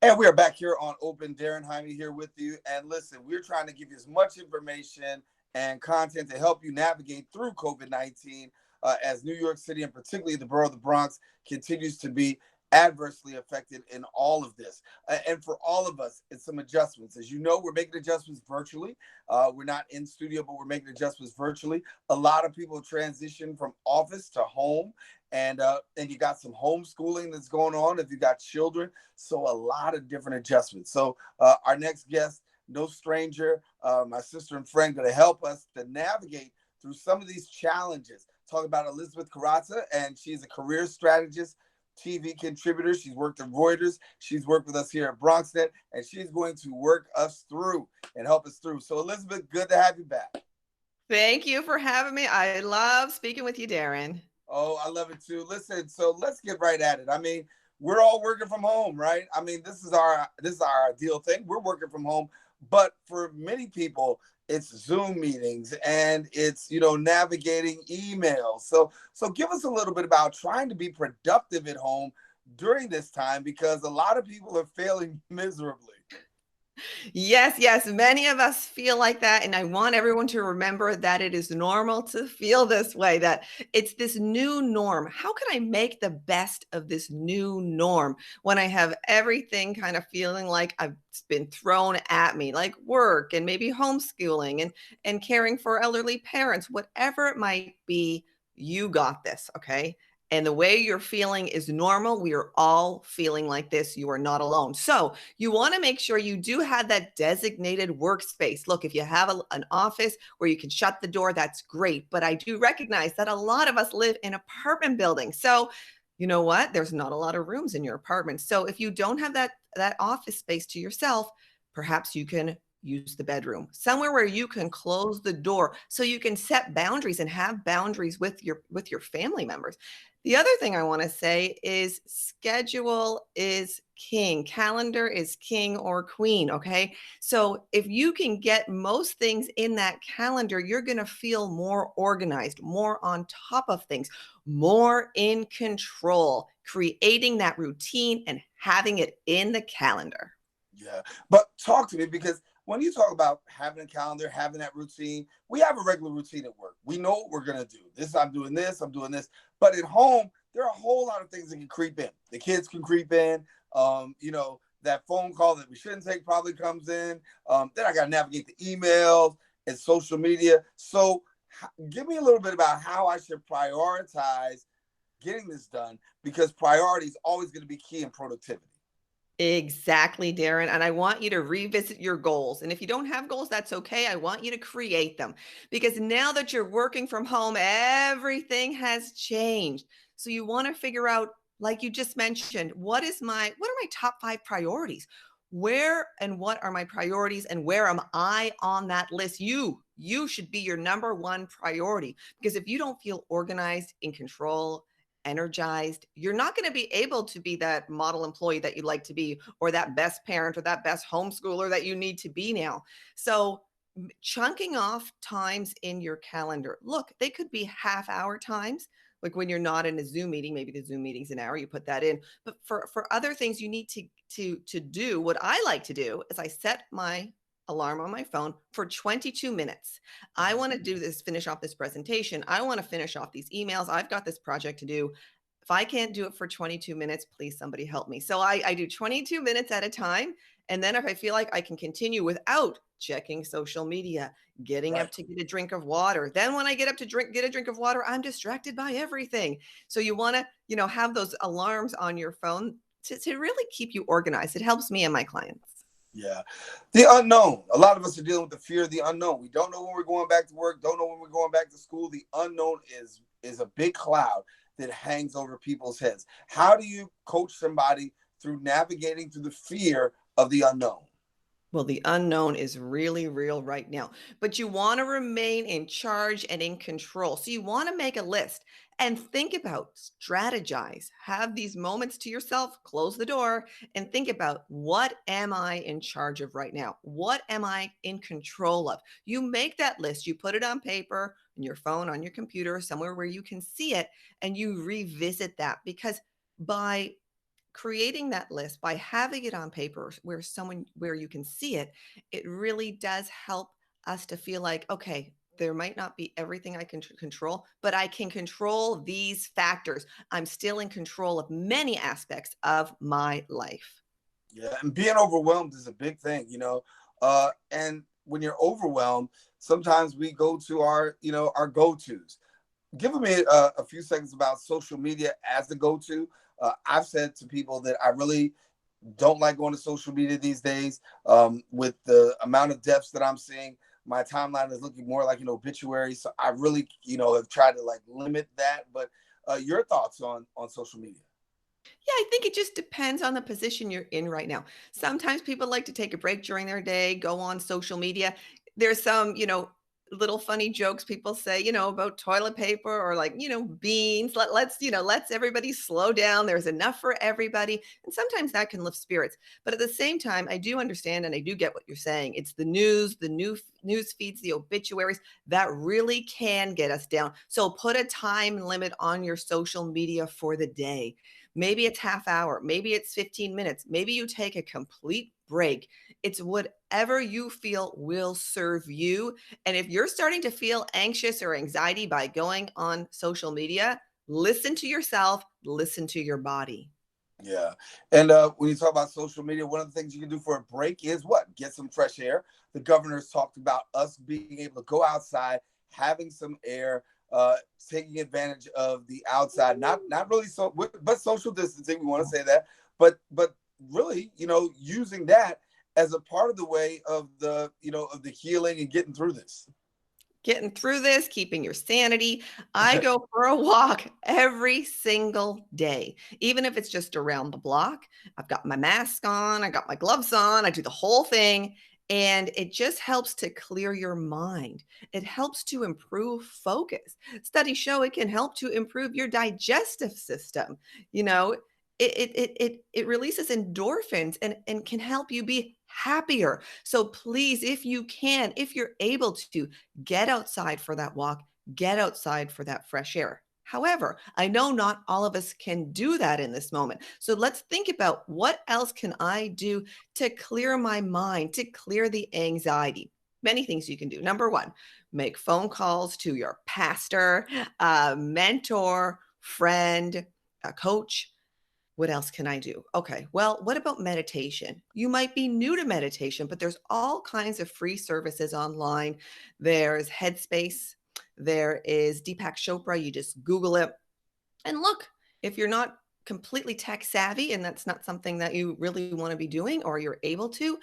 And we are back here on Open. Daren Jaime here with you. And listen, we're trying to give you as much information and content to help you navigate through COVID-19 as New York City and particularly the borough of the Bronx continues to be adversely affected in all of this. And for all of us, it's some adjustments. As you know, we're making adjustments virtually. We're not in studio, but we're making adjustments virtually. A lot of people transition from office to home, and you got some homeschooling that's going on if you got children. So a lot of different adjustments. So our next guest, no stranger, my sister and friend, going to help us to navigate through some of these challenges. Talk about Elizabeth Koraca, and she's a career strategist, TV contributor. She's worked at Reuters. She's worked with us here at BronxNet, and she's going to work us through and help us through. So Elizabeth, good to have you back. Thank you for having me. I love speaking with you, Daren. Oh, I love it too. Listen, so let's get right at it. I mean, we're all working from home, right? I mean, this is our ideal thing. We're working from home, but for many people, it's Zoom meetings and it's navigating emails. So give us a little bit about trying to be productive at home during this time because a lot of people are failing miserably. Yes, yes, many of us feel like that. And I want everyone to remember that it is normal to feel this way, that it's this new norm. How can I make the best of this new norm when I have everything kind of feeling like I've been thrown at me, like work and maybe homeschooling and caring for elderly parents, whatever it might be, you got this, okay? And the way you're feeling is normal. We are all feeling like this. You are not alone. So, you want to make sure you do have that designated workspace. Look, if you have an office where you can shut the door, that's great. But I do recognize that a lot of us live in apartment buildings. So, you know what? There's not a lot of rooms in your apartment. So, if you don't have that office space to yourself, perhaps you can use the bedroom somewhere where you can close the door so you can set boundaries and have boundaries with your family members. The other thing I want to say is schedule is king. Calendar is king or queen. Okay. So if you can get most things in that calendar, you're going to feel more organized, more on top of things, more in control, creating that routine and having it in the calendar. Yeah. But talk to me because when you talk about having a calendar, having that routine, we have a regular routine at work. We know what we're going to do. I'm doing this, I'm doing this. But at home, there are a whole lot of things that can creep in. The kids can creep in. That phone call that we shouldn't take probably comes in. Then I got to navigate the emails and social media. So give me a little bit about how I should prioritize getting this done because priority is always going to be key in productivity. Exactly, Darren. And I want you to revisit your goals. And if you don't have goals, that's okay. I want you to create them because now that you're working from home, everything has changed. So you want to figure out, like you just mentioned, what are my top 5 priorities? Where and what are my priorities and where am I on that list? You should be your number one priority because if you don't feel organized, in control, energized, you're not going to be able to be that model employee that you'd like to be, or that best parent, or that best homeschooler that you need to be now. So, chunking off times in your calendar. Look, they could be half-hour times. Like when you're not in a Zoom meeting, maybe the Zoom meeting's an hour, you put that in. But for other things you need to do, what I like to do is I set my alarm on my phone for 22 minutes. I want to do this, finish off this presentation. I want to finish off these emails. I've got this project to do. If I can't do it for 22 minutes, please somebody help me. So I do 22 minutes at a time. And then if I feel like I can continue without checking social media, getting Right. up to get a drink of water, then when I get up to get a drink of water, I'm distracted by everything. So you want to, have those alarms on your phone to really keep you organized. It helps me and my clients. Yeah. The unknown. A lot of us are dealing with the fear of the unknown. We don't know when we're going back to work, don't know when we're going back to school. The unknown is a big cloud that hangs over people's heads. How do you coach somebody through navigating through the fear of the unknown? Well, the unknown is really real right now, but you want to remain in charge and in control. So you want to make a list and think about, strategize, have these moments to yourself, close the door, and think about what am I in charge of right now? What am I in control of? You make that list, you put it on paper, on your phone, on your computer, somewhere where you can see it, and you revisit that because by creating that list by having it on paper where you can see it, it really does help us to feel like, okay, there might not be everything I can control, but I can control these factors. I'm still in control of many aspects of my life. Yeah, and being overwhelmed is a big thing, and when you're overwhelmed, sometimes we go to our go-tos. Give me a few seconds about social media as the go-to. I've said to people that I really don't like going to social media these days. With the amount of deaths that I'm seeing, my timeline is looking more like an obituary. So I really, have tried to like limit that. But your thoughts on social media? Yeah, I think it just depends on the position you're in right now. Sometimes people like to take a break during their day, go on social media. There's some, little funny jokes people say, about toilet paper or like, beans. Let's everybody slow down. There's enough for everybody. And sometimes that can lift spirits. But at the same time, I do understand and I do get what you're saying. It's the news, the news feeds, the obituaries that really can get us down. So put a time limit on your social media for the day. Maybe it's half hour, maybe it's 15 minutes, maybe you take a complete break. It's whatever you feel will serve you. And if you're starting to feel anxious or anxiety by going on social media, listen to yourself, listen to your body. Yeah. And when you talk about social media, one of the things you can do for a break is what? Get some fresh air. The governor's talked about us being able to go outside, having some air, taking advantage of the outside, not really but social distancing. We want to say that, but really, using that as a part of the way of the healing and getting through this. Getting through this, keeping your sanity. I go for a walk every single day, even if it's just around the block. I've got my mask on, I got my gloves on, I do the whole thing. And it just helps to clear your mind. It helps to improve focus. Studies show it can help to improve your digestive system. You know, it releases endorphins and can help you be happier. So please, if you can, if you're able to, get outside for that walk, get outside for that fresh air. However, I know not all of us can do that in this moment. So let's think about what else can I do to clear my mind, to clear the anxiety. Many things you can do. Number one, make phone calls to your pastor, mentor, friend, a coach. What else can I do? Okay, well, what about meditation? You might be new to meditation, but there's all kinds of free services online. There's Headspace, there is Deepak Chopra. You just Google it and look. If you're not completely tech savvy and that's not something that you really want to be doing or you're able to,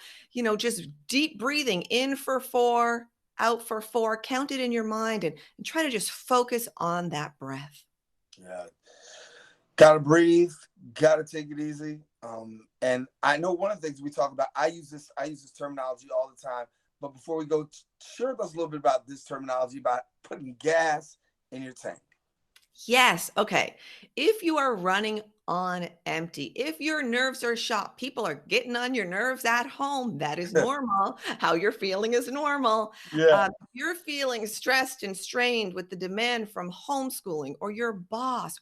just deep breathing in for 4, out for 4, count it in your mind and try to just focus on that breath. Yeah. Gotta breathe, gotta take it easy. And I know one of the things we talk about, I use this terminology all the time. But before we go, share with us a little bit about this terminology about putting gas in your tank. Yes. Okay. If you are running on empty, if your nerves are shot, people are getting on your nerves at home. That is normal. How you're feeling is normal. Yeah. If you're feeling stressed and strained with the demand from homeschooling or your boss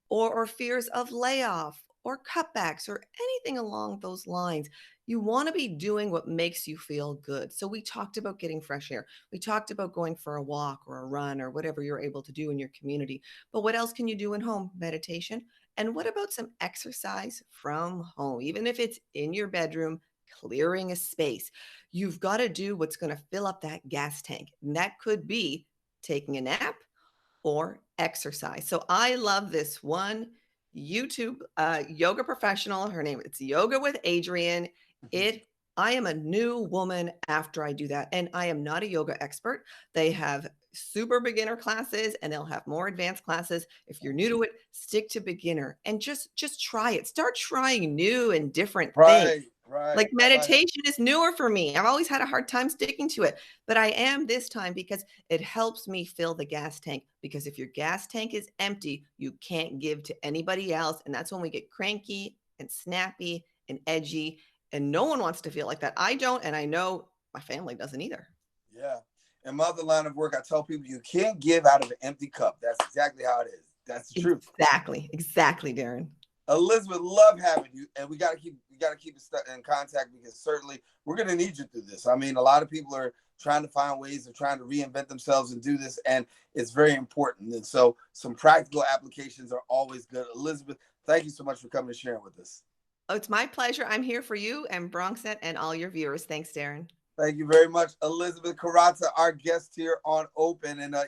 or fears of layoff or cutbacks or anything along those lines, you want to be doing what makes you feel good. So we talked about getting fresh air. We talked about going for a walk or a run or whatever you're able to do in your community. But what else can you do in home? Meditation. And what about some exercise from home? Even if it's in your bedroom, clearing a space, you've got to do what's going to fill up that gas tank. And that could be taking a nap or exercise. So I love this one YouTube yoga professional. Her name it's Yoga with Adriene. I am a new woman after I do that, and I am not a yoga expert. They have super beginner classes and they'll have more advanced classes. If you're new to it, stick to beginner and just try it. Start trying new and different things. Right, right. Like meditation is newer for me. I've always had a hard time sticking to it, but I am this time because it helps me fill the gas tank. Because if your gas tank is empty, you can't give to anybody else. And that's when we get cranky and snappy and edgy. And no one wants to feel like that. I don't. And I know my family doesn't either. Yeah. In my other line of work, I tell people you can't give out of an empty cup. That's exactly how it is. That's the truth. Exactly, Daren. Elizabeth, love having you, and we got to keep in contact because certainly we're going to need you through this. I mean, a lot of people are trying to find ways of trying to reinvent themselves and do this, and it's very important. And so, some practical applications are always good. Elizabeth, thank you so much for coming and sharing with us. Oh, it's my pleasure. I'm here for you and BronxNet and all your viewers. Thanks, Daren. Thank you very much, Elizabeth Koraca, our guest here on Open. And